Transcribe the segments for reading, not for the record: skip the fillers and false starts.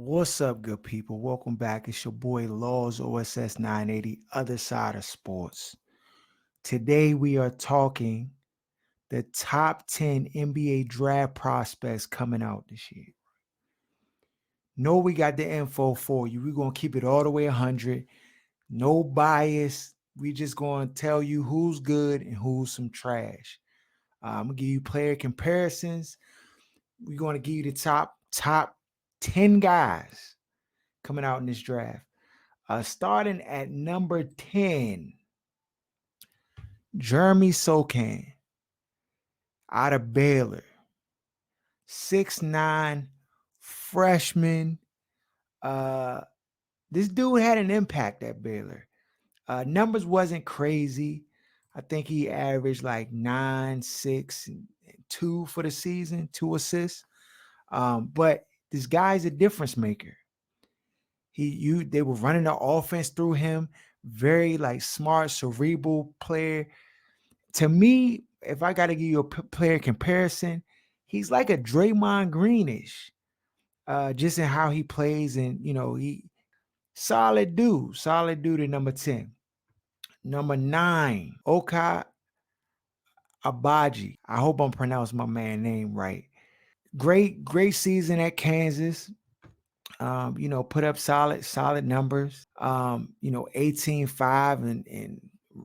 What's up, good people? Welcome back. It's your boy Laws OSS 980, Other Side of Sports. Today we are talking the top 10 NBA draft prospects coming out this year. Know we got the info for you. We're going to keep it all the way 100. No bias. We just going to tell you who's good and who's some trash. I'm going to give you player comparisons. We're going to give you the top 10 guys coming out in this draft. Starting at number 10, Jeremy Sokan out of Baylor. 6'9", freshman. This dude had an impact at Baylor. Numbers wasn't crazy. I think he averaged like 9, 6, and 2 for the season, 2 assists. But this guy's a difference maker. They were running the offense through him. Very like smart, cerebral player. To me, if I got to give you a player comparison, he's like a Draymond Greenish, just in how he plays, and he solid dude at number 10. Number 9, Oka Abaji. I hope I'm pronouncing my man's name right. Great season at Kansas. Put up solid numbers. 18-5 and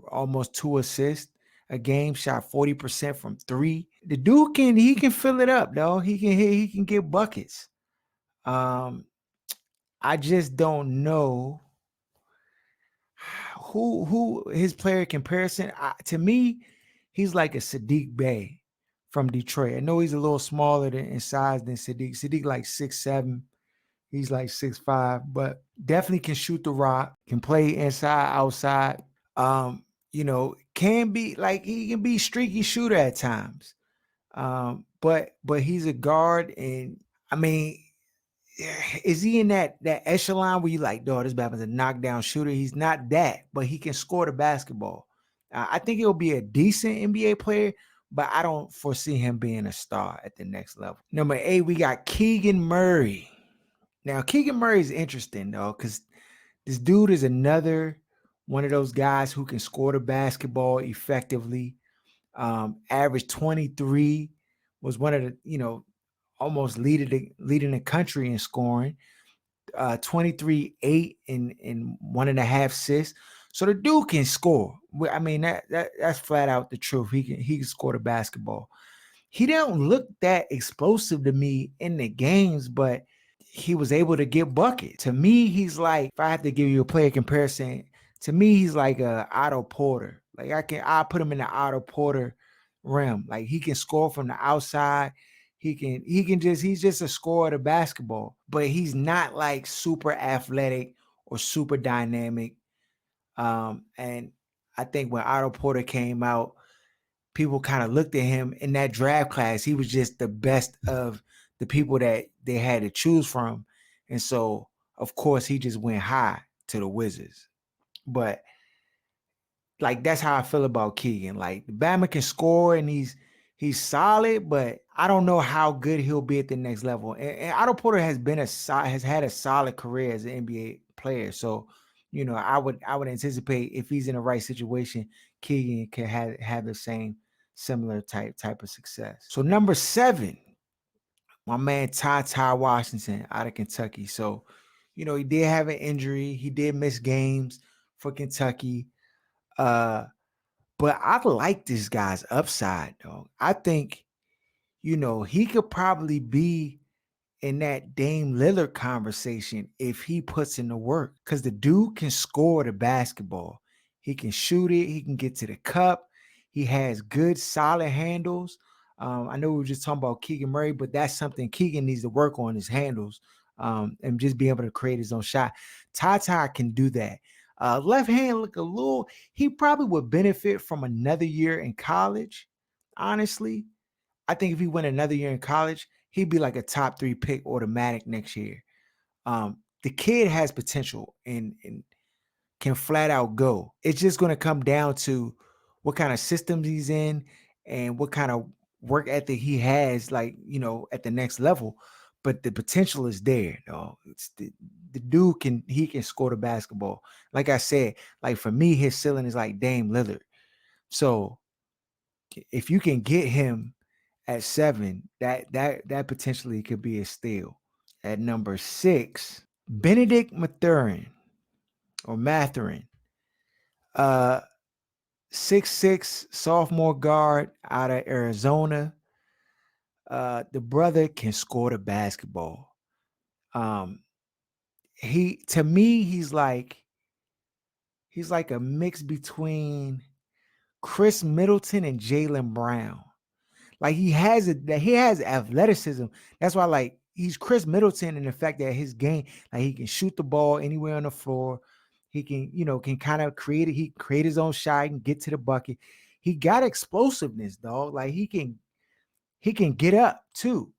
almost 2 assists a game, shot 40% from 3. The dude can fill it up, though. He can get buckets. I just don't know who his player comparison. To me, he's like a Sadiq Bey from Detroit. I know he's a little smaller in size than Sadiq. Sadiq like 6'7". He's like 6'5", but definitely can shoot the rock, can play inside, outside. Can be like he can be streaky shooter at times. But he's a guard, and I mean, is he in that echelon where you like, dog, this is a knockdown shooter? He's not that, but he can score the basketball. I think he'll be a decent NBA player, but I don't foresee him being a star at the next level. Number 8, we got Keegan Murray. Now, Keegan Murray is interesting, though, because this dude is another one of those guys who can score the basketball effectively. Average 23, was one of the, almost leading the country in scoring. 23, 8, and 1.5 assists. So the dude can score. I mean, that's flat out the truth. He can score the basketball. He don't look that explosive to me in the games, but he was able to get buckets. To me, he's like, if I have to give you a player comparison, to me, he's like a Otto Porter. Like I put him in the Otto Porter realm. Like he can score from the outside. He's just a scorer of basketball, but he's not like super athletic or super dynamic. And I think when Otto Porter came out, people kind of looked at him in that draft class. He was just the best of the people that they had to choose from. And so, of course, he just went high to the Wizards. But like, that's how I feel about Keegan. Like, Bama can score and he's solid, but I don't know how good he'll be at the next level. And Otto Porter has had a solid career as an NBA player. So, I would anticipate if he's in the right situation, Keegan can have the same similar type of success. So number 7, my man Ty Washington out of Kentucky. So, he did have an injury. He did miss games for Kentucky. But I like this guy's upside, though. I think, he could probably be in that Dame Lillard conversation if he puts in the work, because the dude can score the basketball. He can shoot it. He can get to the cup. He has good, solid handles. I know we were just talking about Keegan Murray, but that's something Keegan needs to work on, his handles, and just be able to create his own shot. Ty can do that. Left hand look a little, he probably would benefit from another year in college, honestly. I think if he went another year in college, he'd be like a top 3 pick automatic next year. The kid has potential and can flat out go. It's just going to come down to what kind of systems he's in and what kind of work ethic he has, like, at the next level. but the potential is there, though. It's the dude can score the basketball. Like I said, like for me, his ceiling is like Dame Lillard. So if you can get him at 7, that potentially could be a steal. At number 6, Benedict Mathurin, uh, 6'6" sophomore guard out of Arizona. The brother can score the basketball. Um, he to me, he's like a mix between Chris Middleton and Jaylen Brown. Like he has athleticism. That's why like he's Chris Middleton in the fact that his game, like he can shoot the ball anywhere on the floor. He can, can kind of create it. He can create his own shot and get to the bucket. He got explosiveness, dog. Like he can get up too.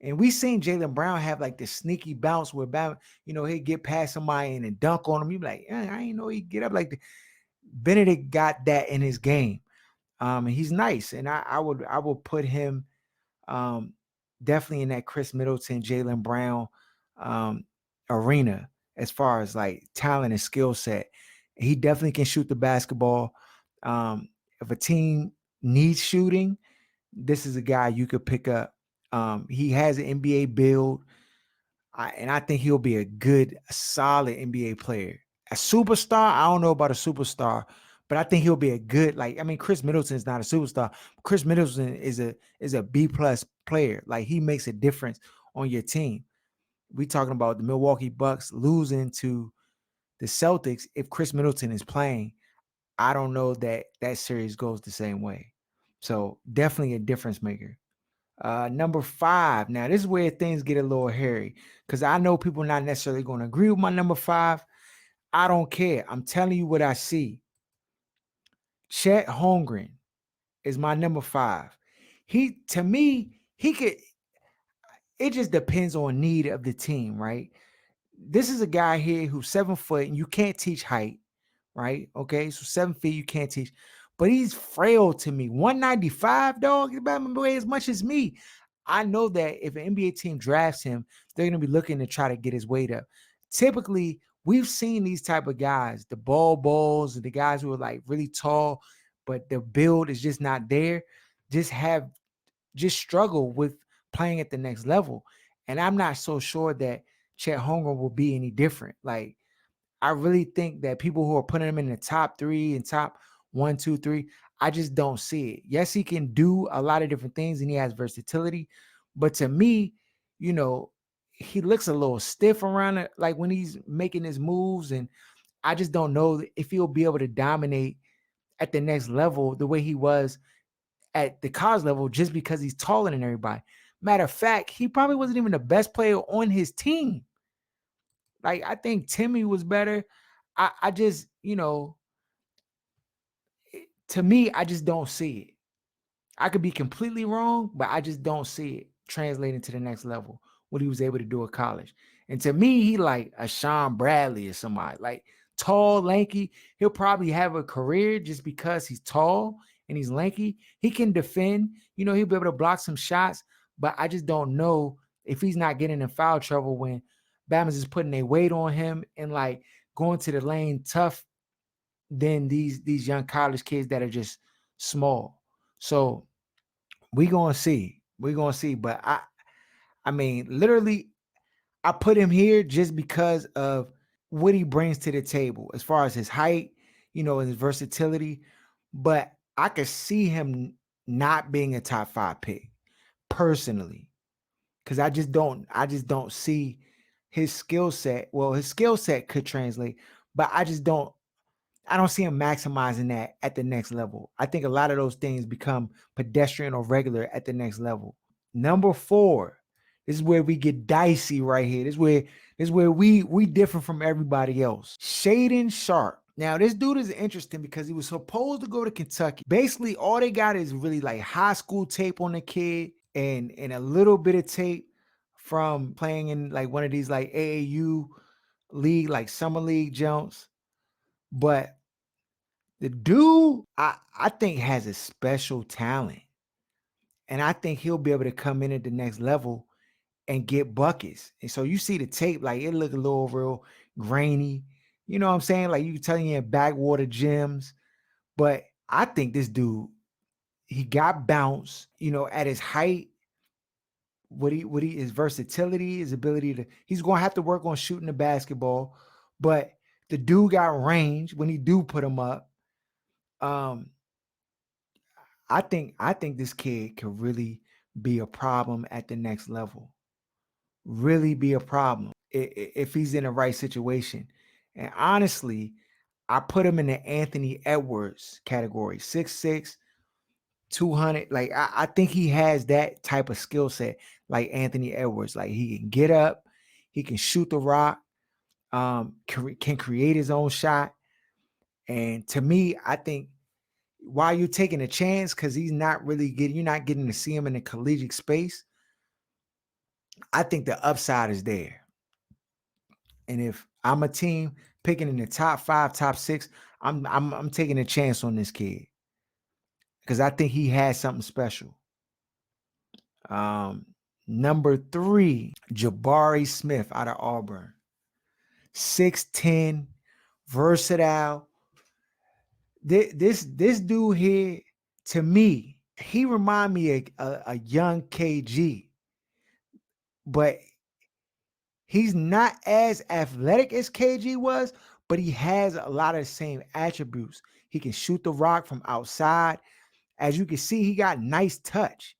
And we seen Jaylen Brown have like this sneaky bounce where he'd get past somebody and then dunk on him. You be like, I ain't know he'd get up like that. Benedict got that in his game. And he's nice. And I would put him um, definitely in that Chris Middleton, Jaylen Brown arena as far as like talent and skill set. He definitely can shoot the basketball. If a team needs shooting, this is a guy you could pick up. He has an NBA build, and I think he'll be a solid NBA player. A superstar, I don't know about a superstar, but I think he'll be a good, Chris Middleton is not a superstar. Chris Middleton is a B+ player. Like he makes a difference on your team. We talking about the Milwaukee Bucks losing to the Celtics. If Chris Middleton is playing, I don't know that series goes the same way. So definitely a difference maker. Number 5. Now, this is where things get a little hairy because I know people not necessarily going to agree with my number 5. I don't care. I'm telling you what I see. Chet Holmgren is my number 5. To me, he could. It just depends on need of the team, right? This is a guy here who's 7 foot and you can't teach height, right? Okay, so 7 feet you can't teach, but he's frail to me. 195, dog. He's about to weigh as much as me. I know that if an NBA team drafts him, they're going to be looking to try to get his weight up. Typically, we've seen these type of guys, the balls, and the guys who are like really tall, but the build is just not there. Just struggle with playing at the next level. And I'm not so sure that Chet Holmgren will be any different. Like, I really think that people who are putting him in the top 3 and top 1, 2, 3, I just don't see it. Yes, he can do a lot of different things and he has versatility. But to me, he looks a little stiff around it, like when he's making his moves. And I just don't know if he'll be able to dominate at the next level the way he was at the college level just because he's taller than everybody. Matter of fact, he probably wasn't even the best player on his team. Like, I think Timmy was better. I just, to me, I just don't see it. I could be completely wrong, but I just don't see it translating to the next level, what he was able to do at college. And to me, he like a Sean Bradley or somebody, like tall, lanky. He'll probably have a career just because he's tall and he's lanky. He can defend, he'll be able to block some shots, but I just don't know if he's not getting in foul trouble when Bama's is putting their weight on him and like going to the lane tough than these young college kids that are just small. So we gonna see. We're gonna see. But I mean, literally, I put him here just because of what he brings to the table as far as his height, and his versatility. But I could see him not being a top 5 pick personally. Because I just don't see his skill set. Well, his skill set could translate, but I don't see him maximizing that at the next level. I think a lot of those things become pedestrian or regular at the next level. Number 4. This is where we get dicey right here. This is where we differ from everybody else. Shaden Sharp. Now, this dude is interesting because he was supposed to go to Kentucky. Basically, all they got is really like high school tape on the kid and a little bit of tape from playing in like one of these like AAU league, like summer league jumps. But the dude, I think has a special talent. And I think he'll be able to come in at the next level and get buckets. And so you see the tape, like it look a little real grainy. You know what I'm saying? Like you telling you in backwater gyms. But I think this dude, he got bounce, at his height, his versatility, his ability to, he's gonna have to work on shooting the basketball, but the dude got range when he do put him up. Um, I think this kid could really be a problem at the next level. Really be a problem if he's in the right situation. And honestly, I put him in the Anthony Edwards category, 6'6", 200. Like I think he has that type of skill set, like Anthony Edwards. Like he can get up, he can shoot the rock, can create his own shot. And to me, I think while you're taking a chance, because you're not getting to see him in the collegiate space, I think the upside is there. And if I'm a team picking in the top 5, top 6, I'm taking a chance on this kid because I think he has something special. Number 3, Jabari Smith out of Auburn. 6'10", versatile. This dude here, to me, he remind me of a young KG, but he's not as athletic as KG was, but he has a lot of the same attributes. He can shoot the rock from outside. As you can see, he got nice touch.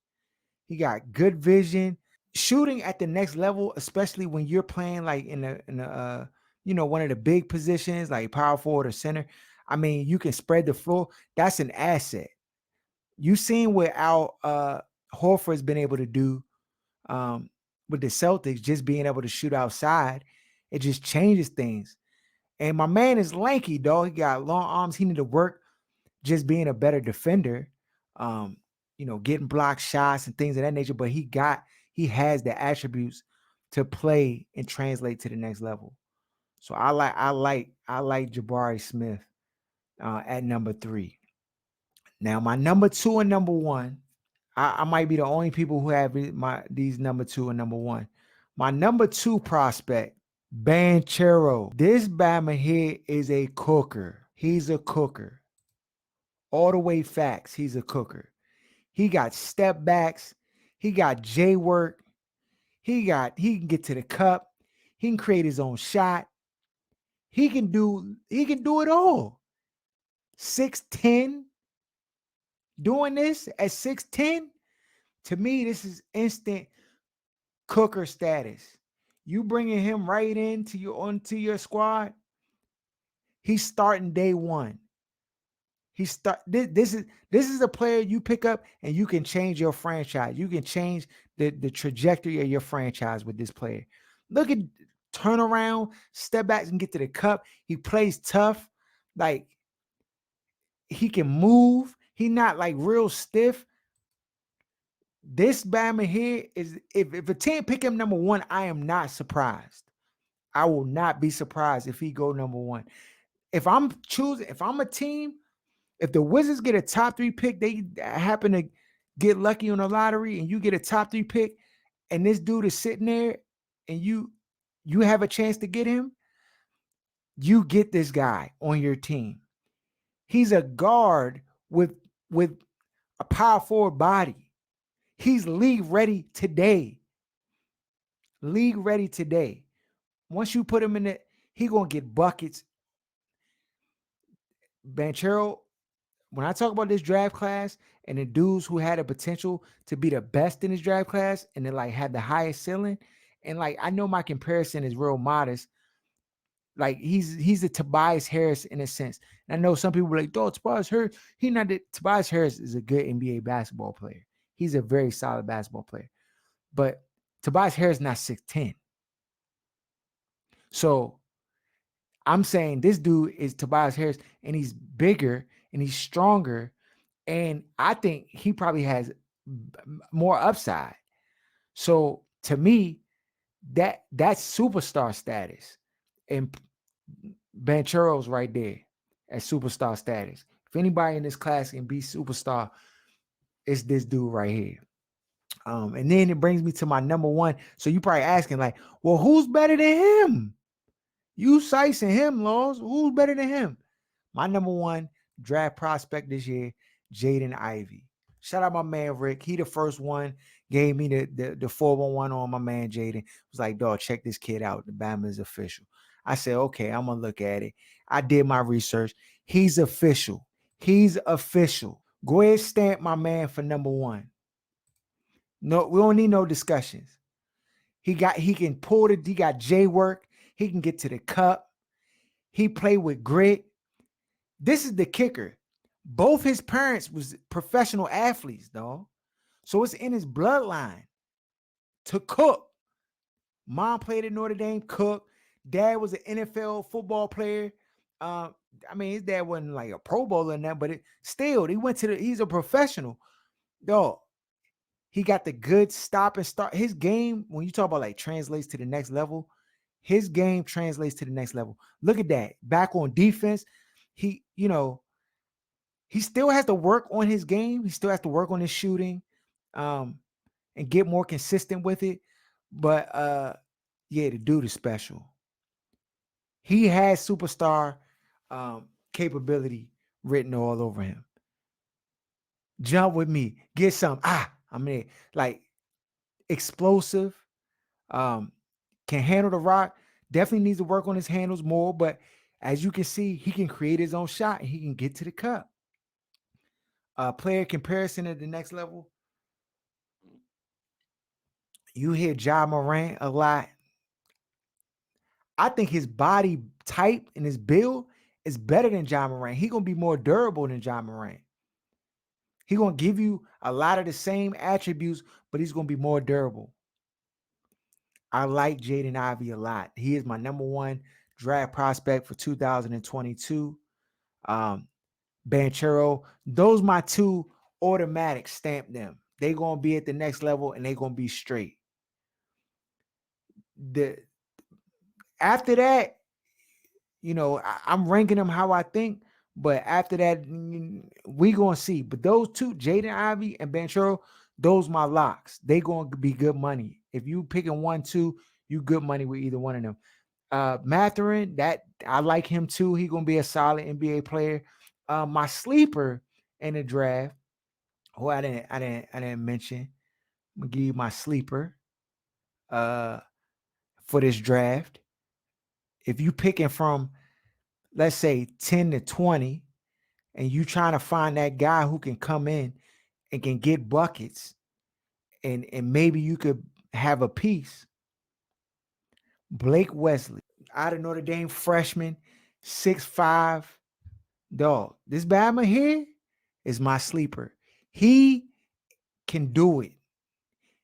He got good vision. Shooting at the next level, especially when you're playing like in one of the big positions like power forward or center. I mean, you can spread the floor. That's an asset. You've seen what Al Horford's been able to do with the Celtics, just being able to shoot outside. It just changes things. And my man is lanky, dog. He got long arms. He need to work just being a better defender, getting block shots and things of that nature. But he has the attributes to play and translate to the next level. So I like Jabari Smith at number 3. Now my number 2 and number 1, I might be the only people who have these number 2 and number 1. My number 2 prospect, Banchero. This Bama here is a cooker. He's a cooker. All the way facts. He's a cooker. He got step backs. He got J work. He can get to the cup. He can create his own shot. He can do it all. 6'10", doing this at 6'10", to me, this is instant cooker status. You bringing him right onto your squad. He's starting day one. This is a player you pick up and you can change your franchise. You can change the trajectory of your franchise with this player. Look at turnaround, step backs and get to the cup. He plays tough. Like he can move. He not like real stiff. This Bama here is, if a team pick him number 1, I am not surprised. I will not be surprised if he go number 1. If I'm a team, if the Wizards get a top 3 pick, they happen to get lucky on the lottery and you get a top 3 pick and this dude is sitting there and you have a chance to get him, you get this guy on your team. He's a guard with a power forward body. He's league ready today. League ready today. Once you put him in it, he gonna get buckets. Banchero, when I talk about this draft class and the dudes who had a potential to be the best in this draft class and then like had the highest ceiling, and like I know my comparison is real modest. Like he's a Tobias Harris in a sense. And I know some people were like, "Oh, Tobias Harris." Tobias Harris is a good NBA basketball player. He's a very solid basketball player. But Tobias Harris not 6'10". So I'm saying this dude is Tobias Harris, and he's bigger and he's stronger, and I think he probably has more upside. So to me, that's superstar status, and Banchero's right there at superstar status. If anybody in this class can be superstar, it's this dude right here. And then it brings me to my number one. So you probably asking like, well, who's better than him? You Sice and him, Laws. Who's better than him? My number one draft prospect this year, Jaden Ivey. Shout out my man Rick. He the first one gave me the 411 on my man Jaden. Was like, dog, check this kid out. The Bama is official. I said, okay, I'm gonna look at it. I did my research. He's official. He's official. Go ahead, stamp my man for number one. No, we don't need no discussions. He can pull it. He got J work. He can get to the cup. He played with grit. This is the kicker. Both his parents was professional athletes, dog. So it's in his bloodline to cook. Mom played at Notre Dame, cook. Dad was an NFL football player. I mean, his dad wasn't like a Pro Bowler in that, but still, he's a professional. Dog, he got the good stop and start. His game, when you talk about like translates to the next level, his game translates to the next level. Look at that. Back on defense, he still has to work on his game. He still has to work on his shooting, and get more consistent with it. But yeah, the dude is special. He has superstar capability written all over him. Jump with me, get some. I mean, like explosive. Can handle the rock. Definitely needs to work on his handles more. But as you can see, he can create his own shot and he can get to the cup. Player comparison at the next level. You hear Ja Morant a lot. I think his body type and his build is better than Ja Morant. He's going to be more durable than Ja Morant. He's going to give you a lot of the same attributes, but he's going to be more durable. I like Jaden Ivey a lot. He is my number one draft prospect for 2022. Banchero, those my two automatic stamp them. They're going to be at the next level and they're going to be straight. After that, I'm ranking them how I think, but after that, we going to see. But those two, Jaden Ivey and Banchero, those my locks. They going to be good money. If you picking 1, 2, you good money with either one of them. Mathurin, that I like him too. He going to be a solid NBA player. My sleeper in the draft, who I didn't mention. I'm gonna give you my sleeper for this draft. If you picking from, let's say 10 to 20, and you trying to find that guy who can come in and can get buckets, and maybe you could have a piece. Blake Wesley, out of Notre Dame, freshman, 6'5", dog. This Bama here is my sleeper. He can do it.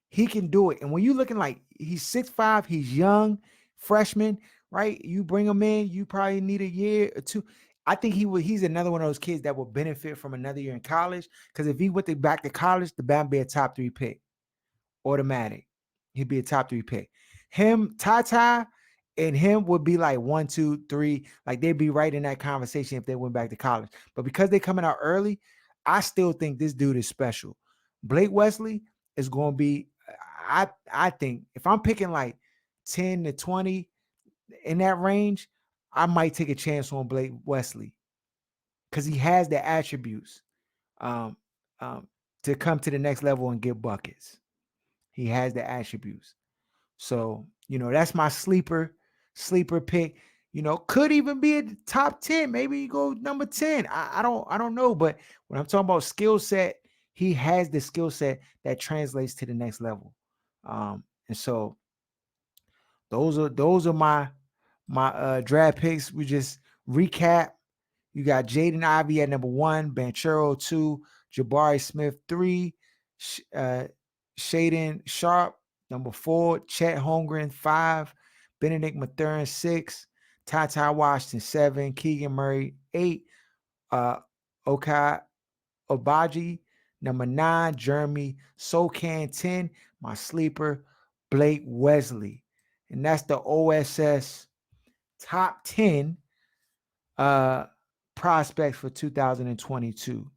He can do it. And when you looking like he's 6'5", he's young, freshman, right? You bring him in, you probably need a year or two. I think he's another one of those kids that will benefit from another year in college. Because if he went back to college, the Bama be a top 3 pick. Automatic. He'd be a top 3 pick. Him, Ty, and him would be like 1, 2, 3. Like they'd be right in that conversation if they went back to college. But because they're coming out early, I still think this dude is special. Blake Wesley is going to be, I think if I'm picking like 10 to 20 in that range, I might take a chance on Blake Wesley because he has the attributes to come to the next level and get buckets. He has the attributes. So, that's my sleeper pick. Could even be at the top 10. Maybe you go number 10. I don't know. But when I'm talking about skill set, he has the skill set that translates to the next level. And so those are my draft picks. We just recap. You got Jaden Ivey at number 1, Banchero 2, Jabari Smith 3, Shaden Sharp number 4, Chet Holmgren 5, Benedict Mathurin 6, Ty Washington 7, Keegan Murray 8, Okai Obaji number 9, Jeremy Sokan 10, my sleeper Blake Wesley. And that's the OSS top 10 prospects for 2022.